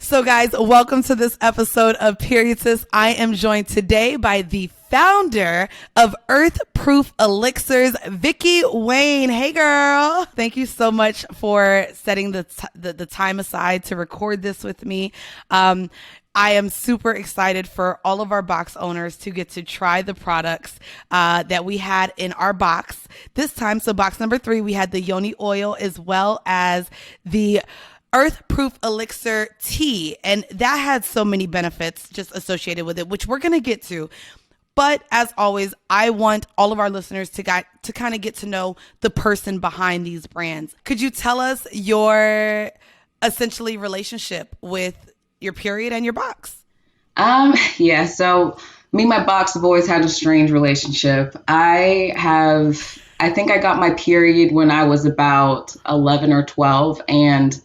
So guys, welcome to this episode of Period Sis. I am joined today by the founder of Earthproof Elixirs, Vicky Wayne. Hey girl. Thank you so much for setting the time aside to record this with me. I am super excited for all of our box owners to get to try the products that we had in our box this time. So box number 3, we had the yoni oil as well as the Earthproof Elixir tea. And that had so many benefits just associated with it, which we're going to get to. But as always, I want all of our listeners to kind of get to know the person behind these brands. Could you tell us your essentially relationship with your period and your box? Yeah, so me and my box have always had a strange relationship. I think I got my period when I was about 11 or 12. And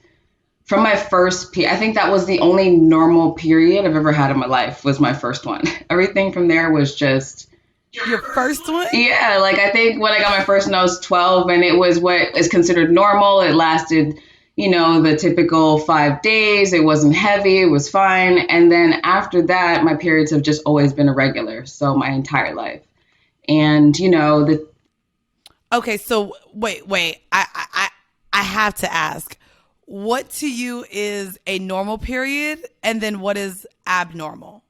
from my first I think that was the only normal period I've ever had in my life, was my first one. Everything from there was just... Your first one? Yeah, like I think when I got my first one, I was 12, and it was what is considered normal. It lasted, the typical 5 days. It wasn't heavy. It was fine. And then after that, my periods have just always been irregular. So my entire life. And, Okay, so wait. I have to ask, what to you is a normal period, and then what is abnormal?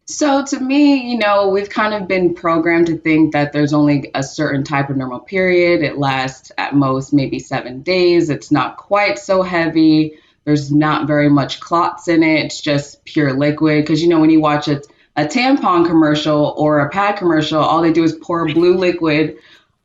So to me, we've kind of been programmed to think that there's only a certain type of normal period. It lasts at most maybe 7 days. It's not quite so heavy. There's not very much clots in it. It's just pure liquid. Because, when you watch a tampon commercial or a pad commercial, all they do is pour blue liquid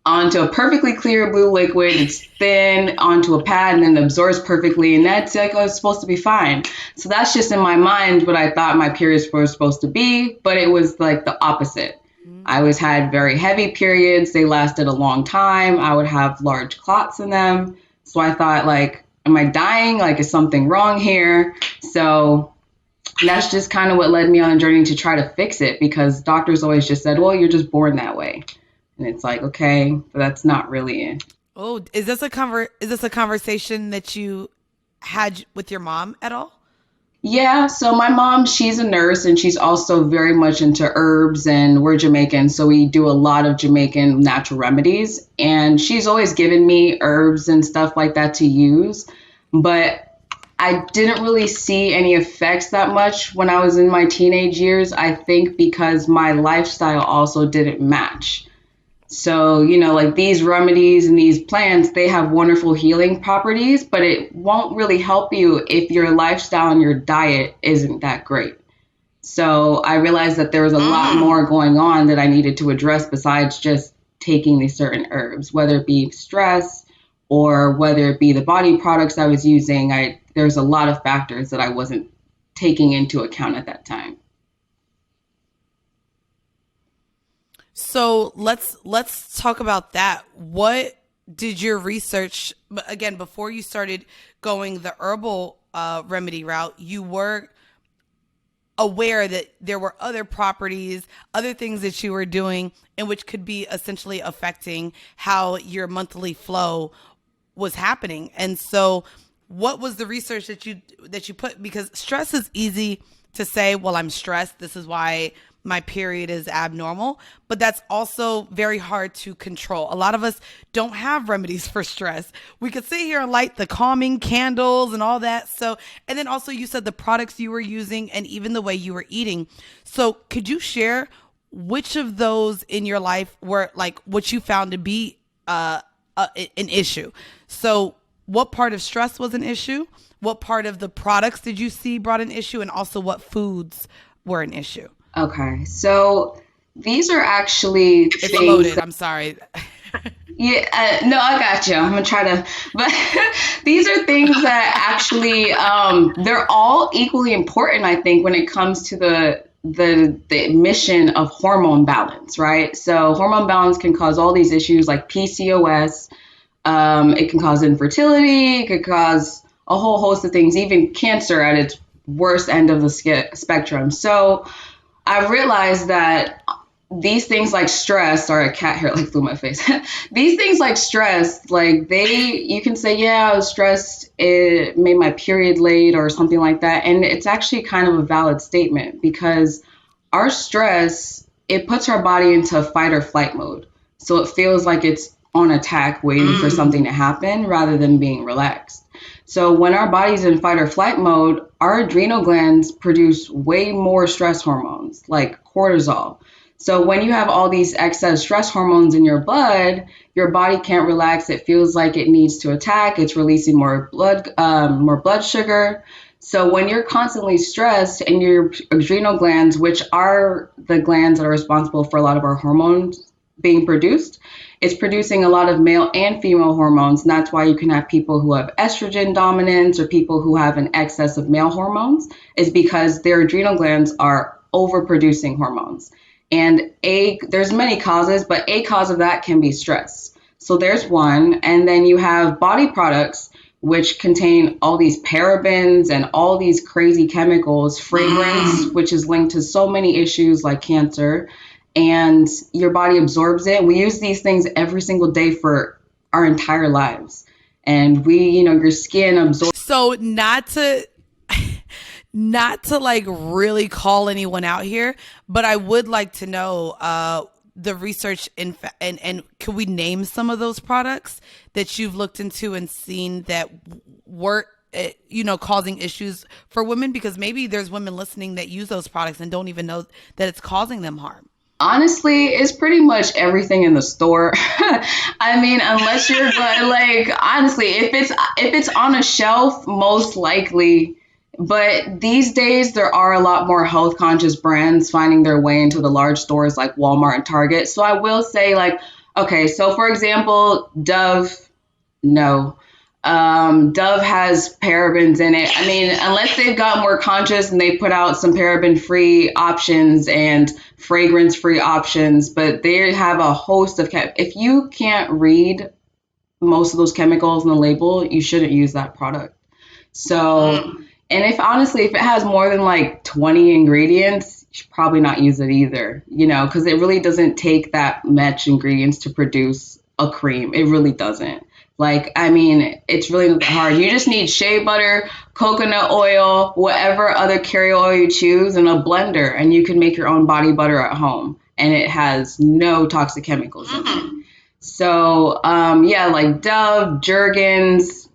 onto a perfectly clear blue liquid. It's thin onto a pad and then absorbs perfectly. And that's like, oh, it's supposed to be fine. So that's just in my mind what I thought my periods were supposed to be. But it was like the opposite. I always had very heavy periods. They lasted a long time. I would have large clots in them. So I thought, like, am I dying? Like, is something wrong here? So that's just kind of what led me on a journey to try to fix it, because doctors always just said, well, you're just born that way. And it's like, okay, but that's not really it. Oh, is this a conversation that you had with your mom at all? Yeah, so my mom, she's a nurse, and she's also very much into herbs, and we're Jamaican, so we do a lot of Jamaican natural remedies. And she's always given me herbs and stuff like that to use, but I didn't really see any effects that much when I was in my teenage years. I think because my lifestyle also didn't match. So, like these remedies and these plants, they have wonderful healing properties, but it won't really help you if your lifestyle and your diet isn't that great. So I realized that there was a lot more going on that I needed to address besides just taking these certain herbs, whether it be stress or whether it be the body products I was using. There's a lot of factors that I wasn't taking into account at that time. So let's talk about that. What did your research, again, before you started going the herbal remedy route, you were aware that there were other properties, other things that you were doing, and which could be essentially affecting how your monthly flow was happening. And so what was the research that you put? Because stress is easy to say, well, I'm stressed. This is why my period is abnormal, but that's also very hard to control. A lot of us don't have remedies for stress. We could sit here and light the calming candles and all that. So, and then also you said the products you were using and even the way you were eating. So could you share which of those in your life were like what you found to be an issue? So what part of stress was an issue? What part of the products did you see brought an issue? And also what foods were an issue? Okay, so these are actually it's loaded. I'm sorry. Yeah, no, I got you. I'm gonna try to, but these are things that actually they're all equally important, I think, when it comes to the mission of hormone balance, right? So hormone balance can cause all these issues like PCOS. It can cause infertility. It could cause a whole host of things, even cancer at its worst end of the spectrum. So I realized that these things like stress, sorry, a cat hair like flew my face. These things like stress, like you can say, yeah, I was stressed, it made my period late or something like that. And it's actually kind of a valid statement because our stress, it puts our body into fight or flight mode. So it feels like it's on attack, waiting for something to happen rather than being relaxed. So when our body's in fight or flight mode, our adrenal glands produce way more stress hormones like cortisol. So when you have all these excess stress hormones in your blood, your body can't relax. It feels like it needs to attack. It's releasing more blood sugar. So when you're constantly stressed and your adrenal glands, which are the glands that are responsible for a lot of our hormones being produced, it's producing a lot of male and female hormones. And that's why you can have people who have estrogen dominance or people who have an excess of male hormones, is because their adrenal glands are overproducing hormones. And there's many causes, but a cause of that can be stress. So there's one. And then you have body products, which contain all these parabens and all these crazy chemicals, fragrance, which is linked to so many issues like cancer, and your body absorbs it. We use these things every single day for our entire lives. And your skin absorbs. So not to like really call anyone out here, but I would like to know the research and can we name some of those products that you've looked into and seen that were causing issues for women? Because maybe there's women listening that use those products and don't even know that it's causing them harm. Honestly, it's pretty much everything in the store. I mean, unless you're going, like, honestly, if it's on a shelf, most likely. But these days, there are a lot more health conscious brands finding their way into the large stores like Walmart and Target. So I will say, like, okay, so for example, Dove, no. Dove has parabens in it. I mean, unless they've got more conscious and they put out some paraben-free options and fragrance-free options, but they have a host of if you can't read most of those chemicals in the label, you shouldn't use that product. So, and if it has more than like 20 ingredients, you should probably not use it either, because it really doesn't take that much ingredients to produce a cream. It really doesn't. Like, I mean, it's really not that hard. You just need shea butter, coconut oil, whatever other carrier oil you choose, and a blender, and you can make your own body butter at home. And it has no toxic chemicals in it. So, like Dove, Jergens,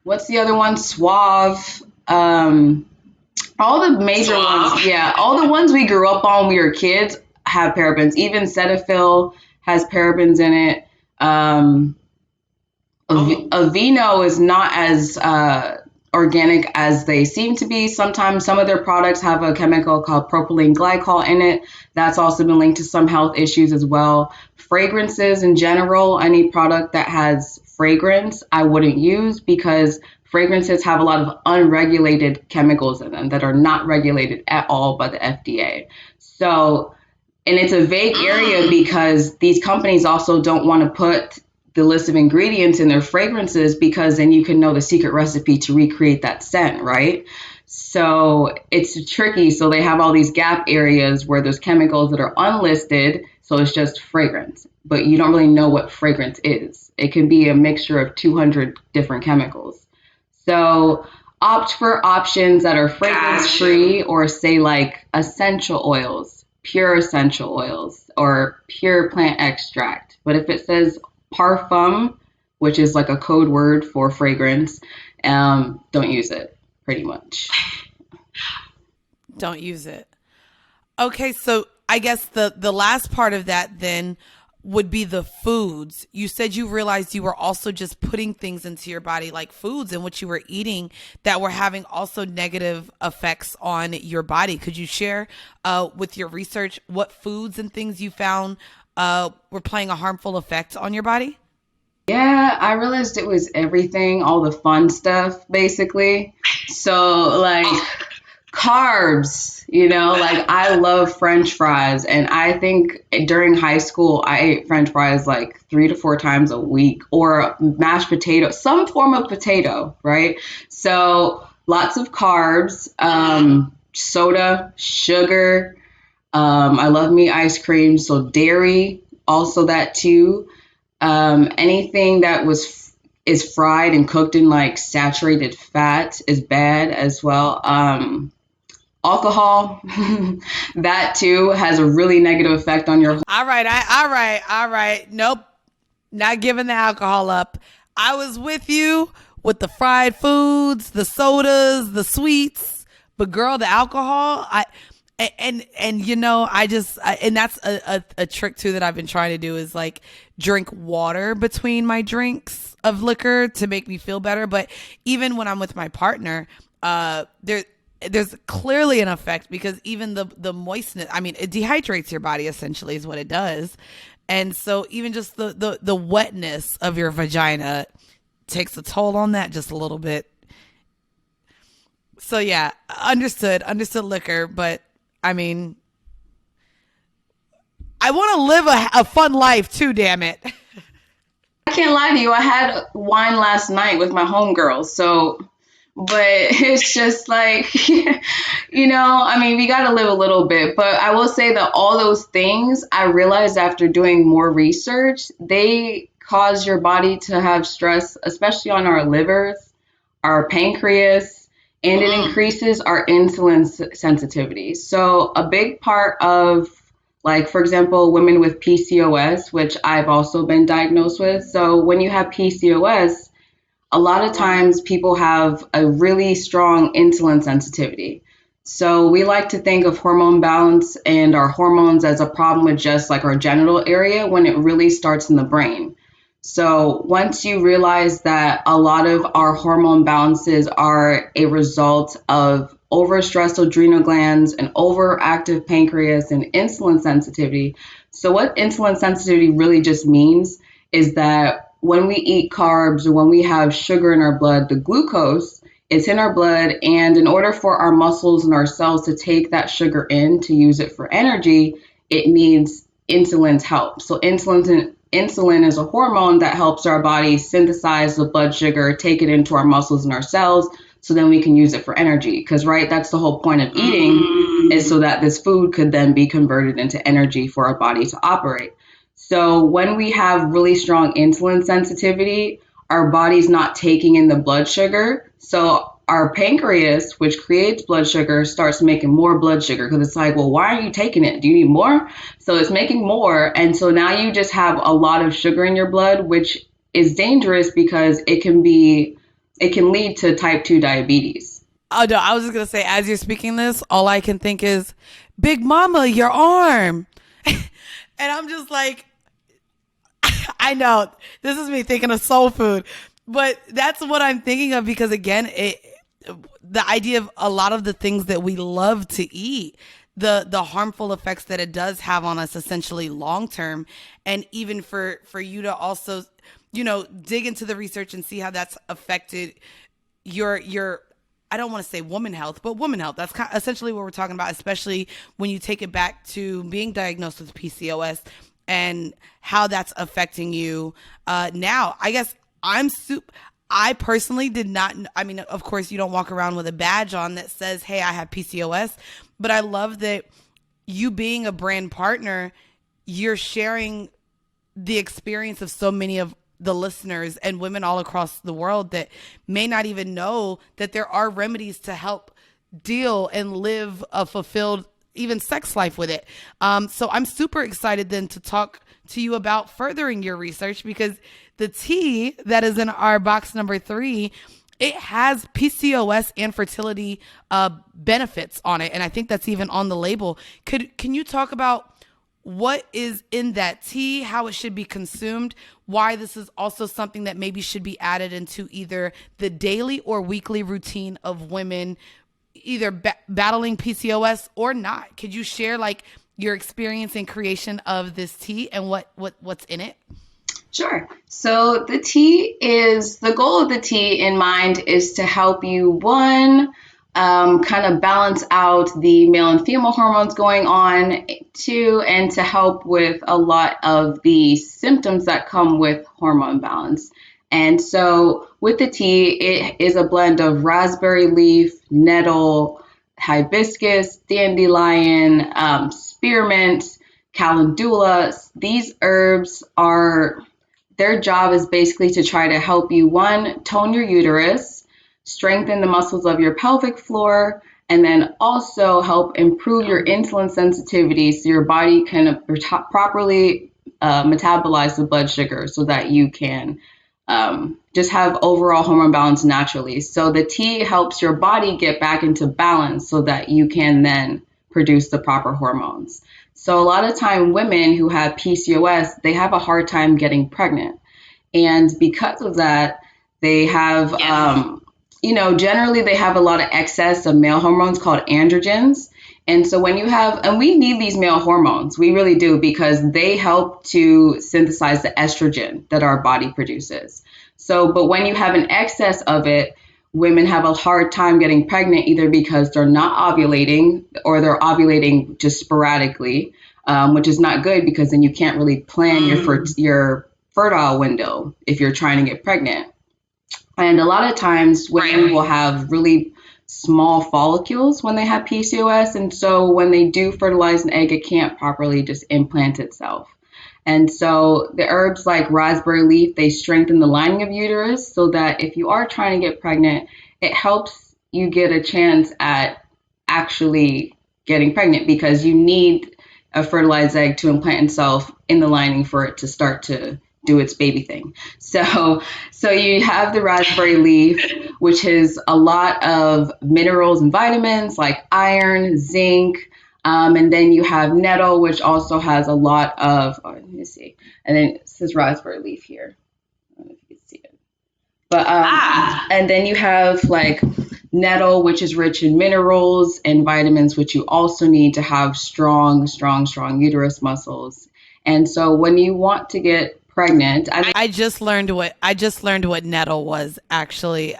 what's the other one? Suave. All the major ones. Yeah, all the ones we grew up on when we were kids have parabens. Even Cetaphil has parabens in it. Aveeno is not as organic as they seem to be. Sometimes some of their products have a chemical called propylene glycol in it. That's also been linked to some health issues as well. Fragrances in general, any product that has fragrance, I wouldn't use, because fragrances have a lot of unregulated chemicals in them that are not regulated at all by the FDA. So, and it's a vague area because these companies also don't want to put the list of ingredients in their fragrances, because then you can know the secret recipe to recreate that scent, right? So it's tricky. So they have all these gap areas where there's chemicals that are unlisted. So it's just fragrance, but you don't really know what fragrance is. It can be a mixture of 200 different chemicals. So opt for options that are fragrance free, or say like essential oils, pure essential oils, or pure plant extract. But if it says parfum, which is like a code word for fragrance, don't use it, pretty much. Don't use it. Okay, so I guess the last part of that then would be the foods. You said you realized you were also just putting things into your body, like foods and what you were eating, that were having also negative effects on your body. Could you share with your research what foods and things you found were playing a harmful effect on your body? Yeah, I realized it was everything, all the fun stuff, basically. So, like, carbs, like I love French fries. And I think during high school, I ate French fries like 3 to 4 times a week, or mashed potato, some form of potato, right? So, lots of carbs, soda, sugar. I love me ice cream, so dairy, also that too. Anything that is fried and cooked in like saturated fat is bad as well. Alcohol, that too has a really negative effect on your. All right. Nope. Not giving the alcohol up. I was with you with the fried foods, the sodas, the sweets, but girl, the alcohol, and you know, and that's a trick too that I've been trying to do is like drink water between my drinks of liquor to make me feel better. But even when I'm with my partner, there's clearly an effect because even the moistness, I mean, it dehydrates your body essentially is what it does. And so even just the wetness of your vagina takes a toll on that just a little bit. So yeah, understood liquor, but I mean, I want to live a fun life too, damn it. I can't lie to you. I had wine last night with my homegirls, so but it's just like I mean, we got to live a little bit, but I will say that all those things I realized after doing more research, they cause your body to have stress, especially on our livers, our pancreas, and it increases our insulin sensitivity. So a big part of, like, for example, women with PCOS, which I've also been diagnosed with. So when you have PCOS, a lot of times people have a really strong insulin sensitivity. So we like to think of hormone balance and our hormones as a problem with just like our genital area when it really starts in the brain. So once you realize that a lot of our hormone balances are a result of overstressed adrenal glands and overactive pancreas and insulin sensitivity. So what insulin sensitivity really just means is that when we eat carbs or when we have sugar in our blood, the glucose, it's in our blood. And in order for our muscles and our cells to take that sugar in to use it for energy, it needs insulin's help. So insulin is a hormone that helps our body synthesize the blood sugar, take it into our muscles and our cells, so then we can use it for energy. Because, right, that's the whole point of eating, is so that this food could then be converted into energy for our body to operate. So when we have really strong insulin sensitivity, our body's not taking in the blood sugar. So our pancreas, which creates blood sugar, starts making more blood sugar because it's like, well, why are you taking it? Do you need more? So it's making more. And so now you just have a lot of sugar in your blood, which is dangerous because it can lead to type 2 diabetes. Oh no, I was just gonna say, as you're speaking this, all I can think is, Big Mama, your arm. And I'm just like, I know this is me thinking of soul food, but that's what I'm thinking of because again, the idea of a lot of the things that we love to eat, the harmful effects that it does have on us essentially long term, and even for you to also, dig into the research and see how that's affected your I don't want to say woman health, but woman health. That's kind of essentially what we're talking about, especially when you take it back to being diagnosed with PCOS and how that's affecting you now. I guess I personally did not, I mean, of course, you don't walk around with a badge on that says, hey, I have PCOS, but I love that you being a brand partner, you're sharing the experience of so many of the listeners and women all across the world that may not even know that there are remedies to help deal and live a fulfilled even sex life with it. So I'm super excited then to talk to you about furthering your research because the tea that is in our box number 3, it has PCOS and fertility benefits on it. And I think that's even on the label. Can you talk about what is in that tea, how it should be consumed, why this is also something that maybe should be added into either the daily or weekly routine of women either battling PCOS or not? Could you share like your experience in creation of this tea and what's in it? Sure. So the goal of the tea in mind is to help you, one, kind of balance out the male and female hormones going on, two, and to help with a lot of the symptoms that come with hormone balance. And so with the tea, it is a blend of raspberry leaf, nettle, hibiscus, dandelion, spearmint, calendula. These herbs their job is basically to try to help you, one, tone your uterus, strengthen the muscles of your pelvic floor, and then also help improve your insulin sensitivity so your body can properly metabolize the blood sugar so that you can just have overall hormone balance naturally. So the tea helps your body get back into balance so that you can then produce the proper hormones. So a lot of time women who have PCOS, they have a hard time getting pregnant. And because of that, they have, generally they have a lot of excess of male hormones called androgens. And so when you have, and we need these male hormones, we really do, because they help to synthesize the estrogen that our body produces. So, but when you have an excess of it, women have a hard time getting pregnant, either because they're not ovulating or they're ovulating just sporadically, which is not good because then you can't really plan your fertile window if you're trying to get pregnant. And a lot of times women will have really small follicles when they have PCOS. And so when they do fertilize an egg, it can't properly just implant itself. And so the herbs like raspberry leaf, they strengthen the lining of uterus so that if you are trying to get pregnant, it helps you get a chance at actually getting pregnant, because you need a fertilized egg to implant itself in the lining for it to start to do its baby thing. So you have the raspberry leaf, which has a lot of minerals and vitamins like iron, zinc, and then you have nettle, which also has a lot of, let me see, and then it says raspberry leaf here. I don't know if you can see it. But, and then you have like nettle, which is rich in minerals and vitamins, which you also need to have strong uterus muscles. And so when you want to get pregnant, I just learned what nettle was, actually.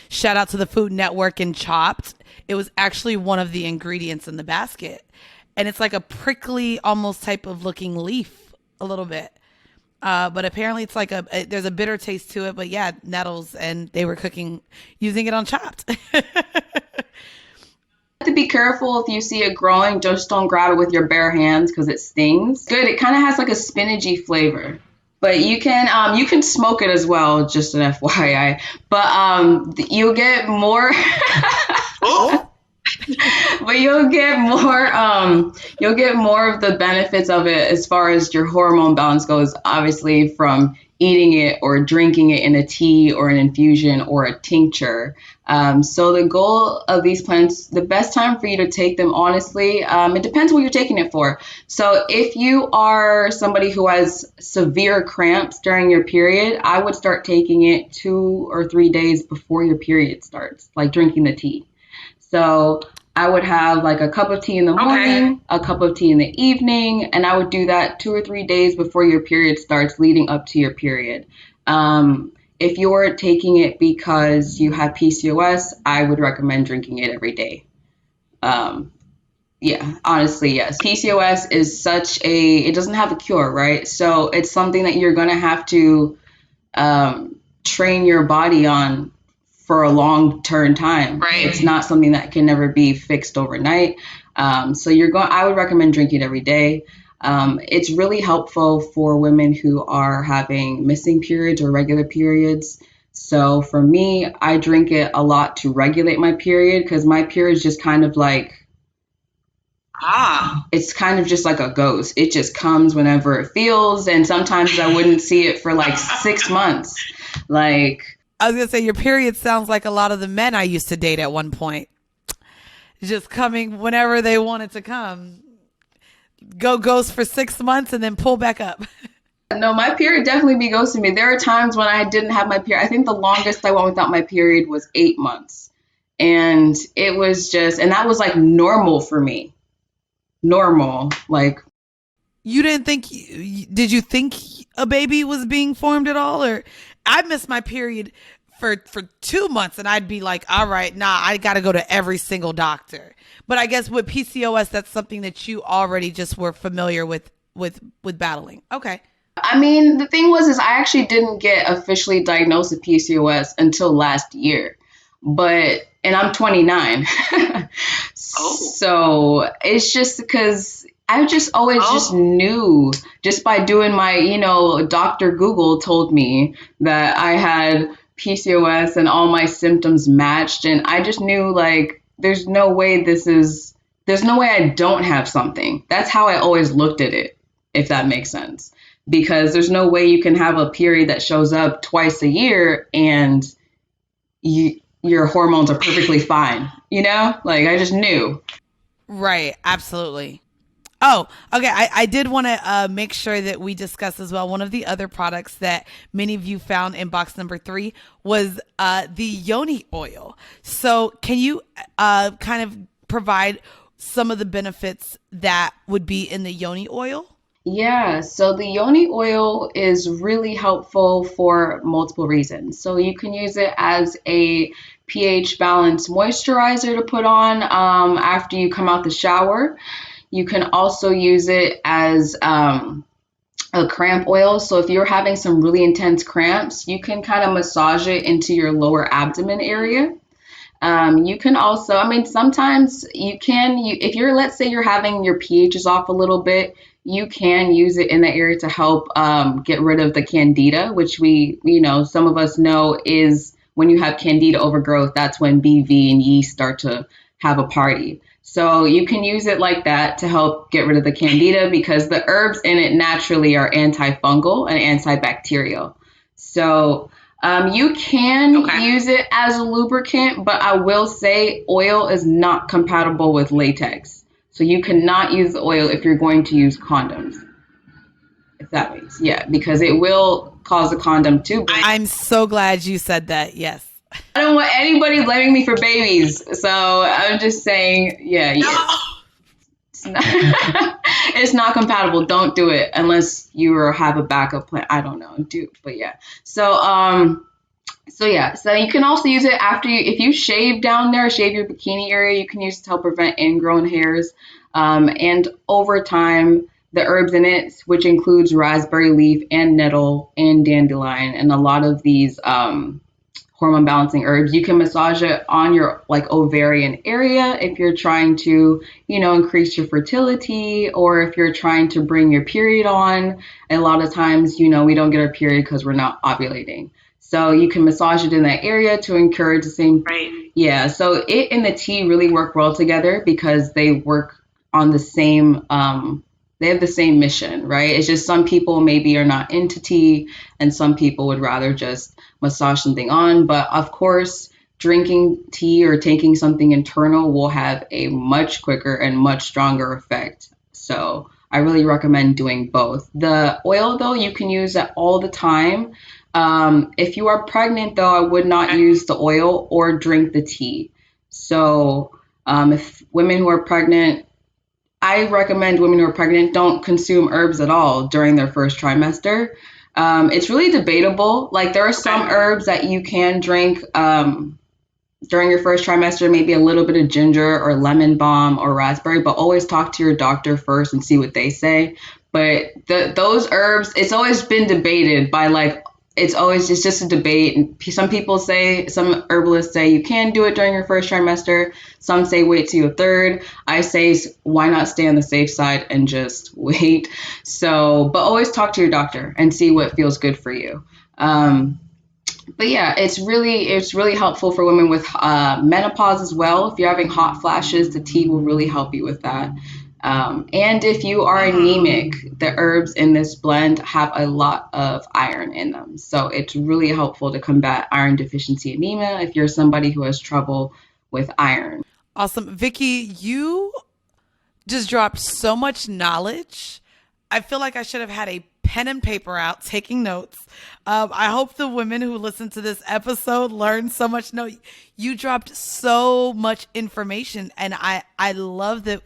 Shout out to the Food Network and Chopped. It was actually one of the ingredients in the basket, and it's like a prickly, almost type of looking leaf, a little bit. But apparently it's like there's a bitter taste to it. But yeah, nettles, and they were cooking using it on Chopped. To be careful if you see it growing. Just don't grab it with your bare hands because it stings. Good. It kind of has like a spinachy flavor. But you can smoke it as well, just an FYI. But you'll get more. But you'll get more of the benefits of it as far as your hormone balance goes, obviously, from eating it or drinking it in a tea or an infusion or a tincture. So the goal of these plants, the best time for you to take them, honestly, it depends what you're taking it for. So if you are somebody who has severe cramps during your period, I would start taking it 2 or 3 days before your period starts, like drinking the tea. So I would have like a cup of tea in the morning, a cup of tea in the evening, and I would do that 2 or 3 days before your period starts, leading up to your period. If you're taking it because you have PCOS, I would recommend drinking it every day. Yeah, honestly, yes. PCOS is it doesn't have a cure, right? So it's something that you're going to have to train your body on for a long-term time. Right. It's not something that can never be fixed overnight. So I would recommend drinking it every day. It's really helpful for women who are having missing periods or regular periods. So for me, I drink it a lot to regulate my period, because my period is just kind of like, it's kind of just like a ghost. It just comes whenever it feels. And sometimes I wouldn't see it for like 6 months. Like, I was going to say, your period sounds like a lot of the men I used to date at one point. Just coming whenever they wanted to come. Go ghost for 6 months and then pull back up. No, my period definitely be ghosting me. There are times when I didn't have my period. I think the longest I went without my period was 8 months. And it was and that was like normal for me. Normal. Like, you didn't think, did you think a baby was being formed at all? Or I missed my period for 2 months and I'd be like, all right, I got to go to every single doctor. But I guess with PCOS, that's something that you already just were familiar with battling. Okay. I mean, the thing is I actually didn't get officially diagnosed with PCOS until last year. And I'm 29. So it's just because I just always just knew just by doing my, Dr. Google told me that I had PCOS and all my symptoms matched. And I just knew like, there's no way I don't have something. That's how I always looked at it, if that makes sense. Because there's no way you can have a period that shows up twice a year and your hormones are perfectly fine, Like I just knew. Right. Absolutely. Oh, okay. I did want to make sure that we discuss as well. One of the other products that many of you found in box number 3 was the yoni oil. So can you kind of provide some of the benefits that would be in the yoni oil? Yeah, so the yoni oil is really helpful for multiple reasons. So you can use it as a pH balanced moisturizer to put on after you come out the shower. You can also use it as a cramp oil. So if you're having some really intense cramps, you can kind of massage it into your lower abdomen area. You can also, sometimes if you're, let's say you're having your pH is off a little bit, you can use it in that area to help get rid of the candida, which some of us know is when you have candida overgrowth, that's when BV and yeast start to have a party. So you can use it like that to help get rid of the candida because the herbs in it naturally are antifungal and antibacterial. So you can use it as a lubricant, but I will say oil is not compatible with latex. So you cannot use the oil if you're going to use condoms. If that makes, because it will cause a condom to break. I'm so glad you said that. Yes. I don't want anybody blaming me for babies. So I'm just saying, it's not compatible. Don't do it unless you have a backup plan. I don't know. So you can also use it after if you shave down there, shave your bikini area, you can use it to help prevent ingrown hairs. And over time, the herbs in it, which includes raspberry leaf and nettle and dandelion, and a lot of these hormone balancing herbs, you can massage it on your like ovarian area if you're trying to, increase your fertility, or if you're trying to bring your period on. A lot of times, we don't get our period because we're not ovulating. So you can massage it in that area to encourage the same. Right. Yeah. So it and the tea really work well together because they work on the same, they have the same mission, right? It's just some people maybe are not into tea and some people would rather just massage something on. But of course, drinking tea or taking something internal will have a much quicker and much stronger effect. So I really recommend doing both. The oil, though, you can use it all the time. If you are pregnant, though, I would not use the oil or drink the tea. So if women who are pregnant, I recommend women who are pregnant don't consume herbs at all during their first trimester. It's really debatable. Like there are some herbs that you can drink during your first trimester, maybe a little bit of ginger or lemon balm or raspberry, but always talk to your doctor first and see what they say. But those herbs, it's always been debated by it's just a debate. And some herbalists say you can do it during your first trimester. Some say wait till your third. I say why not stay on the safe side and just wait. So, but always talk to your doctor and see what feels good for you. But yeah, it's really helpful for women with menopause as well. If you're having hot flashes, the tea will really help you with that. And if you are anemic, the herbs in this blend have a lot of iron in them. So it's really helpful to combat iron deficiency anemia if you're somebody who has trouble with iron. Awesome. Vicky, you just dropped so much knowledge. I feel like I should have had a pen and paper out taking notes. I hope the women who listen to this episode learn so much. No, you dropped so much information, and I love that.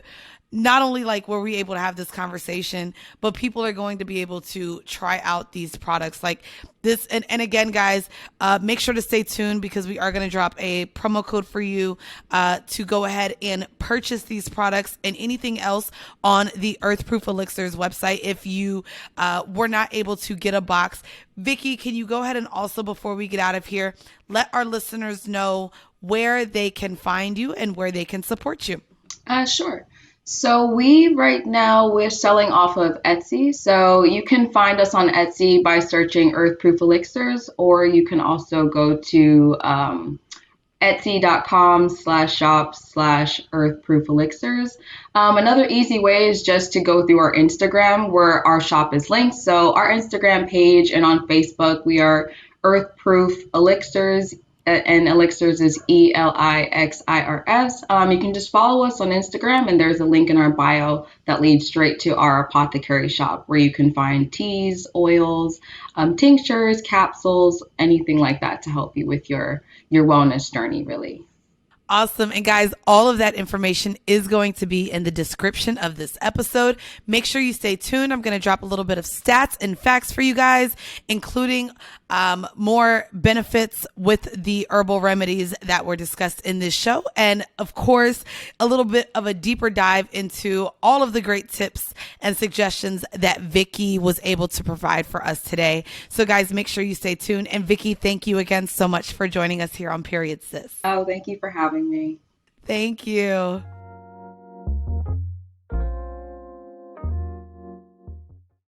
Not only were we able to have this conversation, but people are going to be able to try out these products like this. And again, guys, make sure to stay tuned because we are going to drop a promo code for you to go ahead and purchase these products and anything else on the Earthproof Elixirs website. If you were not able to get a box, Vicky, can you go ahead and also, before we get out of here, let our listeners know where they can find you and where they can support you? Sure. So we right now we're selling off of Etsy. So you can find us on Etsy by searching Earthproof Elixirs, or you can also go to etsy.com/shop/earthproof elixirs. Another easy way is just to go through our Instagram where our shop is linked. So our Instagram page and on Facebook, we are Earthproof Elixirs. And Elixirs is Elixirs. You can just follow us on Instagram, and there's a link in our bio that leads straight to our apothecary shop where you can find teas, oils, tinctures, capsules, anything like that to help you with your wellness journey, really. Awesome. And guys, all of that information is going to be in the description of this episode. Make sure you stay tuned. I'm going to drop a little bit of stats and facts for you guys, including more benefits with the herbal remedies that were discussed in this show. And of course, a little bit of a deeper dive into all of the great tips and suggestions that Vicky was able to provide for us today. So guys, make sure you stay tuned. And Vicky, thank you again so much for joining us here on Period Sis. Oh, thank you for having me. Thank you.